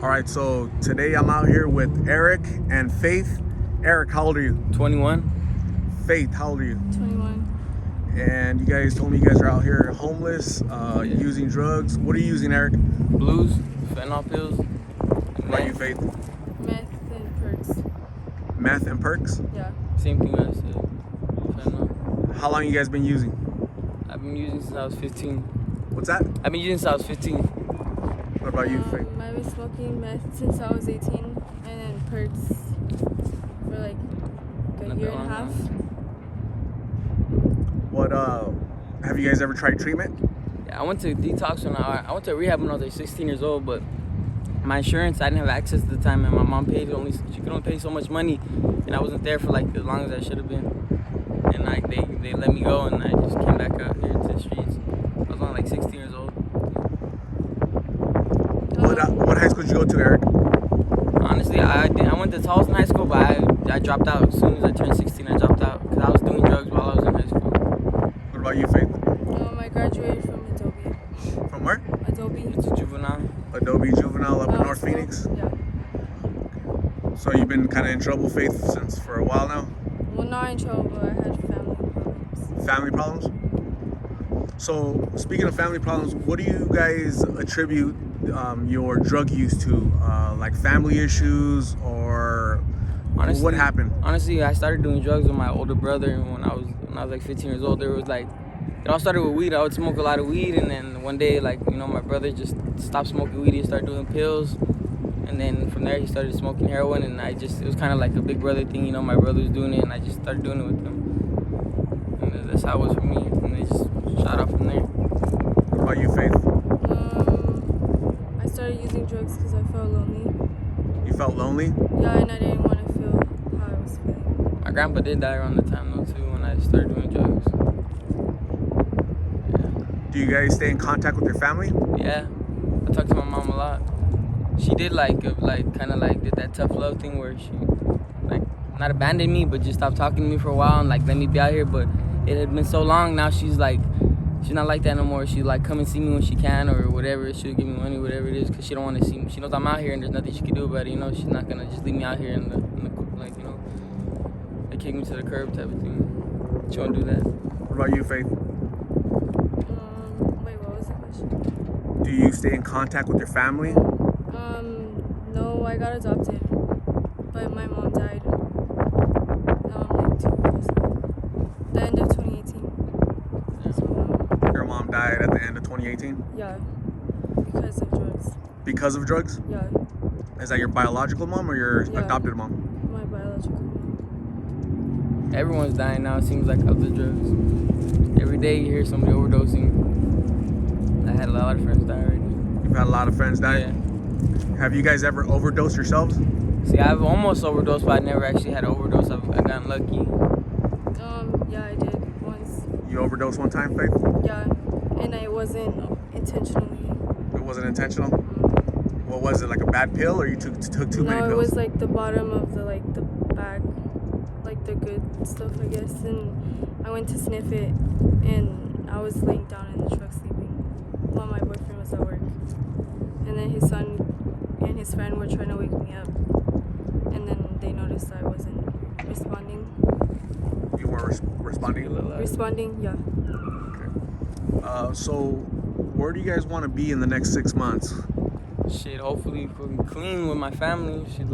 All right, so today I'm out here with Eric and Faith. Eric, how old are you? 21. Faith, how old are you? 21. And you guys told me you guys are out here homeless, using drugs. What are you using, Eric? Blues, fentanyl pills. What about you, Faith? Meth and perks. Meth and perks? Yeah. Same thing I said. Fentanyl. How long you guys been using? I've been using since I was 15. What's that? I've been using since I was 15. What about you, Faith? I've been smoking meth since I was 18, and then perks for like a Not year that and a long half. now. What have you guys ever tried treatment? Yeah, I went to detox I went to rehab when I was like 16 years old, but my insurance, I didn't have access at the time, and my mom she could only pay so much money, and I wasn't there for like as long as I should have been. And like they let me go, and I just came back out here to the streets. I was only like 16 years old. What high school did you go to, Eric? Honestly, I went to Towson High School, but I dropped out as soon as I turned 16. I dropped out because I was doing drugs while I was in high school. What about you, Faith? I graduated from Adobe. From where? Adobe. It's a juvenile. Adobe Juvenile up in North School. Phoenix. Yeah. So you've been kind of in trouble, Faith, since for a while now? Well, not in trouble, but I had family problems. Family problems? So speaking of family problems, what do you guys attribute your drug use to? Like family issues, or Honestly, what happened? Honestly, I started doing drugs with my older brother when I was like 15 years old. It all started with weed. I would smoke a lot of weed, and then one day, my brother just stopped smoking weed. He started doing pills, and then from there he started smoking heroin, and it was kind of like a big brother thing. My brother was doing it, and I just started doing it with him. And that's how it was for me, and it just shot off from there. What about you, Faith? I started using drugs because I felt lonely. You felt lonely? Yeah, and I didn't want to feel how I was feeling. My grandpa did die around the time though too when I started doing drugs. Do you guys stay in contact with your family? Yeah, I talk to my mom a lot. She did did that tough love thing where she not abandoned me, but just stopped talking to me for a while and let me be out here. But it had been so long now. She's not like that no more. She come and see me when she can or whatever. She'll give me money, whatever it is, because she don't want to see me. She knows I'm out here and there's nothing she can do about it. She's not gonna just leave me out here in the they kick me to the curb type of thing. She won't do that. What about you, Faith? Wait, what was the question? Do you stay in contact with your family? No, I got adopted, but my mom died. Like 2 years ago. The end of 2018. So, Your mom died at the end of 2018? yeah, because of drugs. Because of drugs? Yeah, Is that your biological mom or your Yeah. adopted mom? my biological mom. Everyone's dying now, it seems like, of the drugs. Every day you hear somebody overdosing. I had a lot of friends die already. You've had a lot of friends die? Yeah. Have you guys ever overdosed yourselves? See, I've almost overdosed, but I never actually had an overdose. I've gotten lucky. Yeah, I did once. You overdosed one time, Faith? Yeah, and I wasn't intentionally. It wasn't intentional? What was it, like a bad pill, or you took too many No, pills? it was like the bottom of the bag, like the good stuff, I guess. And I went to sniff it, and I was laying down in the truck sleeping while my boyfriend was at work. And then his son and his friend were trying to wake me up, and then they noticed I wasn't responding. You weren't responding? Responding, yeah. Okay. So where do you guys want to be in the next 6 months? Shit, hopefully clean with my family. Shit,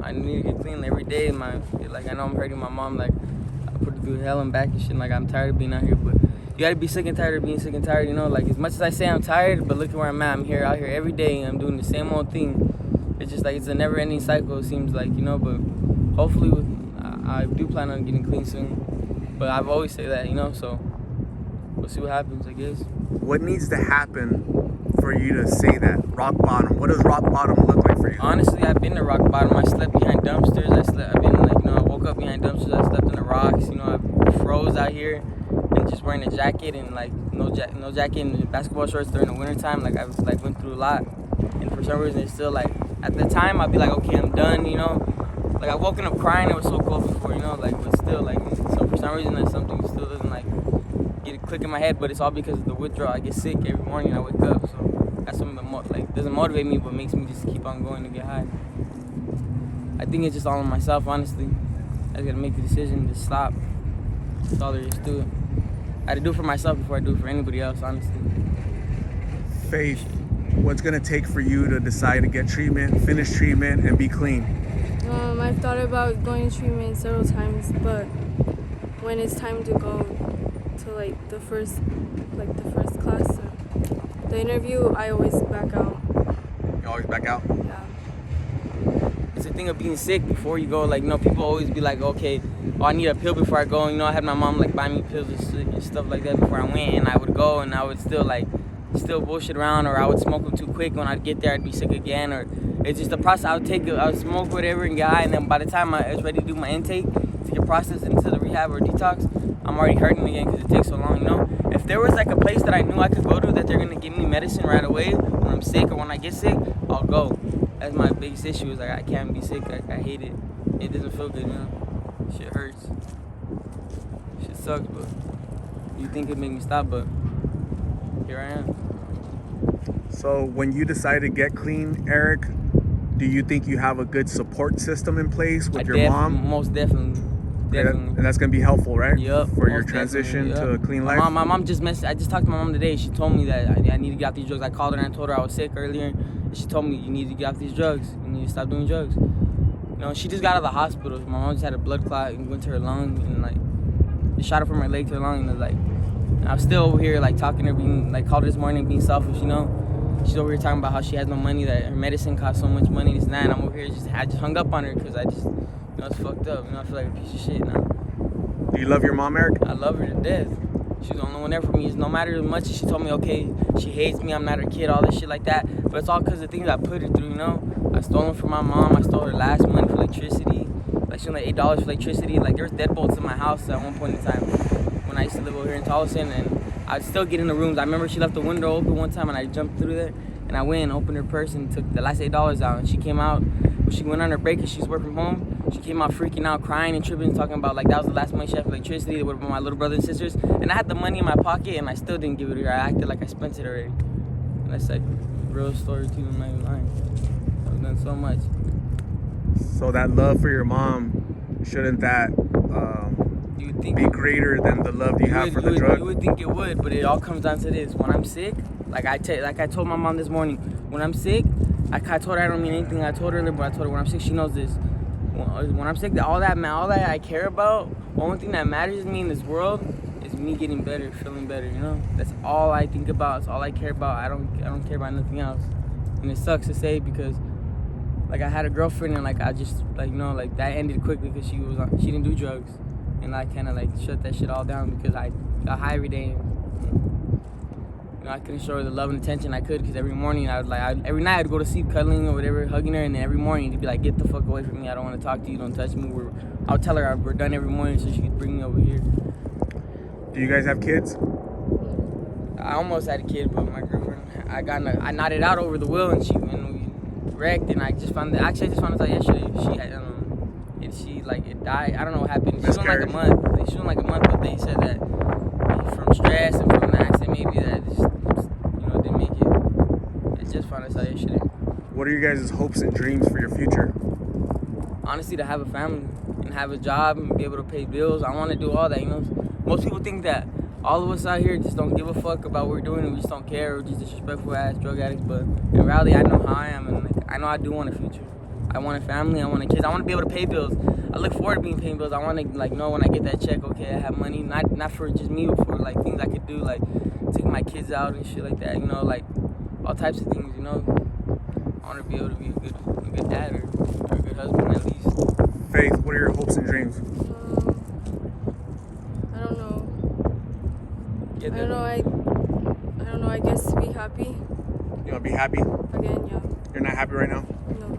I need to get clean every day. I know I'm hurting my mom. I put her through hell and back and shit. I'm tired of being out here, but you gotta be sick and tired of being sick and tired. As much as I say I'm tired, but look at where I'm at. I'm out here every day, and I'm doing the same old thing. It's just it's a never-ending cycle. It seems like, but hopefully I do plan on getting clean soon. But I've always say that, so we'll see what happens, I guess. What needs to happen for you to say that? Rock bottom. What does rock bottom look like for you? Honestly, I've been to rock bottom. I slept behind dumpsters. I woke up behind dumpsters. I slept in the rocks. I froze out here and just wearing a jacket and no jacket and basketball shorts during the wintertime. I've went through a lot. And for some reason, it's still at the time I'd be okay, I'm done. I've woken up crying. It was so cold before, but still so for some reason that something still doesn't get a click in my head. But it's all because of the withdrawal. I get sick every morning. I wake up, so That's what like doesn't motivate me, but makes me just keep on going to get high. I think it's just all on myself, honestly. I just gotta make the decision to stop. That's all there is to it. I had to do it for myself before I do it for anybody else, honestly. Faith, what's gonna take for you to decide to get treatment, finish treatment, and be clean? I've thought about going to treatment several times, but when it's time to go to like the first class, the interview, I always back out. You always back out? Yeah. It's the thing of being sick before you go. Like, you know, people always be like, okay, oh, I need a pill before I go. You know, I had my mom like buy me pills and stuff like that before I went, and I would go and I would still bullshit around, or I would smoke them too quick. When I'd get there, I'd be sick again, or it's just the process. I would smoke whatever and get high, and then by the time I was ready to do my intake to get processed into the rehab or detox, I'm already hurting again because it takes so long, you know? If there was like a place that I knew I could go to that they're gonna give me medicine right away when I'm sick or when I get sick, I'll go. That's my biggest issue, is like I can't be sick. I hate it. It doesn't feel good, you know? Shit hurts. Shit sucks, but you think it'd make me stop, but here I am. So when you decide to get clean, Eric, do you think you have a good support system in place with your mom? Most definitely. Definitely. And that's gonna be helpul, right? Yep. For your transition to a clean life. My mom just messaged. I just talked to my mom today. She told me that I need to get off these drugs. I called her and I told her I was sick earlier, and she told me you need to get off these drugs. You need to stop doing drugs. You know, she just got out of the hospital. My mom just had a blood clot and went to her lung, and like they shot her from her leg to her lung, and like and I'm still over here like talking to her, being like called her this morning being selfish. You know, she's over here talking about how she has no money, that her medicine costs so much money, this and that. And I'm over here I just hung up on her because I just, you know, it's fucked up. You know, I feel like a piece of shit now. Do you love your mom, Eric? I love her to death. She's the only one there for me. It's no matter how much she told me, okay, she hates me, I'm not her kid, all this shit like that. But it's all because of the things I put her through, you know? I stole them from my mom. I stole her last money for electricity. Like, she only like $8 for electricity. Like, there was deadbolts in my house at one point in time when I used to live over here in Tolleson, and I'd still get in the rooms. I remember she left the window open one time, and I jumped through there, and I went and opened her purse and took the last $8 out, and she came out. When she went on her break because she's working from home, she came out freaking out, crying and tripping, talking about like that was the last money she had for electricity with my little brother and sisters. And I had the money in my pocket and I still didn't give it to her. I acted like I spent it already. And that's like a real story too, I'm not even lying. I've done so much. So that love for your mom, shouldn't that You would think be greater than the love you have for the drug? You would think it would, but it all comes down to this. When I'm sick, like I told my mom this morning, when I'm sick, I told her I don't mean anything. I told her earlier, but I told her when I'm sick, she knows this. When I'm sick, all that I care about, the only thing that matters to me in this world is me getting better, feeling better, you know? That's all I think about. It's all I care about. I don't care about nothing else. And it sucks to say because like I had a girlfriend and like I just like, you know, like that ended quickly because she didn't do drugs. And I kind of like shut that shit all down because I got high every day. You know, I couldn't show her the love and attention I could because every morning every night I'd go to sleep cuddling or whatever, hugging her, and then every morning she'd be like, get the fuck away from me, I don't want to talk to you, don't touch me. I would tell her we're done every morning so she could bring me over here. Do you guys have kids? I almost had a kid, but my girlfriend, I nodded out over the wheel and we wrecked, and I just found out yesterday it died. I don't know what happened. She was on like a month. But they said that from stress and from the accident, maybe that just, you know, didn't make it. I just found out yesterday. What are your guys' hopes and dreams for your future? Honestly, to have a family and have a job and be able to pay bills. I want to do all that, you know. Most people think that all of us out here just don't give a fuck about what we're doing and we just don't care. We're just disrespectful ass drug addicts. But in reality, I know how I am, and like, I know I do want a future. I want a family. I want kids. I want to be able to pay bills. I look forward to being paying bills. I want to like know when I get that check, okay, I have money, not for just me, but for like things I could do, like take my kids out and shit like that. You know, like all types of things. You know, I want to be able to be a good dad or a good husband at least. Faith, what are your hopes and dreams? I don't know. I don't know. I guess to be happy. You want to be happy? Again, yeah. You're not happy right now? No.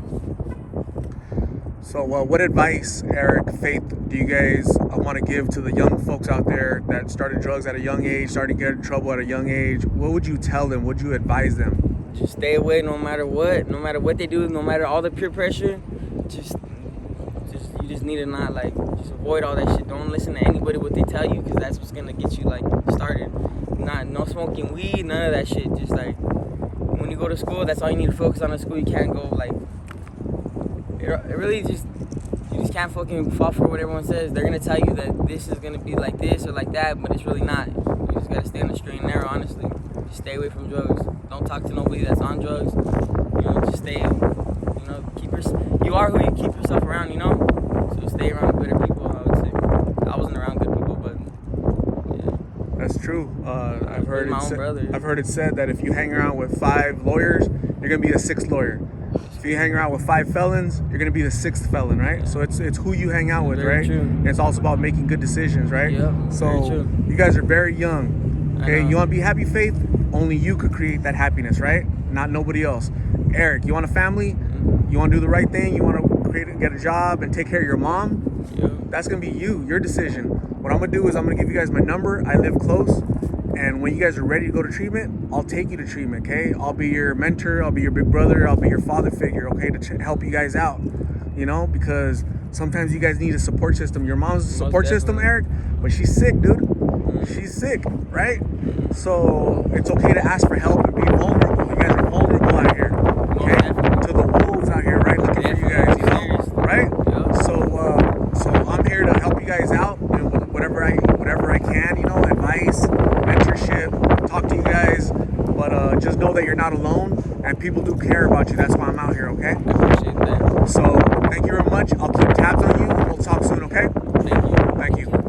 So what advice, Eric, Faith, do you guys want to give to the young folks out there that started drugs at a young age, started to get in trouble at a young age? What would you tell them? What would you advise them? Just stay away no matter what they do, no matter all the peer pressure. You just need to not just avoid all that shit. Don't listen to anybody what they tell you because that's what's gonna get you started. No smoking weed, none of that shit. Just when when you go to school, that's all you need to focus on in school. You can't go like it really just you just can't fucking fall for what everyone says. They're gonna tell you that this is gonna be like this or like that, but it's really not. You just gotta stay on the straight and narrow, honestly. Just stay away from drugs. Don't talk to nobody that's on drugs. You know, just stay. You know, you are who you keep yourself around. You know, so stay around better people. I would say. I wasn't around good people, but yeah. That's true. I've heard my own brother. I've heard it said that if you hang around with 5 lawyers, you're gonna be the 6th lawyer. If you hang around with 5 felons, you're gonna be the 6th felon, right? So it's who you hang out with, Very right? true. And it's also about making good decisions, right? Yeah, So very true. you guys are very young. I Okay, know. you wanna be happy, Faith? Only you could create that happiness, right? Not nobody else. Eric, you want a family? Mm-hmm. You wanna do the right thing? You wanna get a job and take care of your mom? Yeah. That's gonna be your decision. What I'm gonna do is I'm gonna give you guys my number. I live close, and when you guys are ready to go to treatment, I'll take you to treatment. Okay? I'll be your mentor. I'll be your big brother. I'll be your father figure. Okay, to help you guys out. You know, because sometimes you guys need a support system. Your mom's a Most support system, definitely. Eric, but she's sick, dude. She's sick, right? So it's okay to ask for help and be vulnerable. You guys are vulnerable out here. Okay? definitely. To the wolves out here, right? Looking for you guys, you know, right? Yeah. So I'm here to help you guys out, you know, with whatever I can, you know, advice, mentorship, talk to you guys. But just know that you're not alone, and people do care about you. That's why I'm out here, okay? I appreciate that. So thank you very much. I'll keep tabs on you, and we'll talk soon, okay? Thank you. Thank you.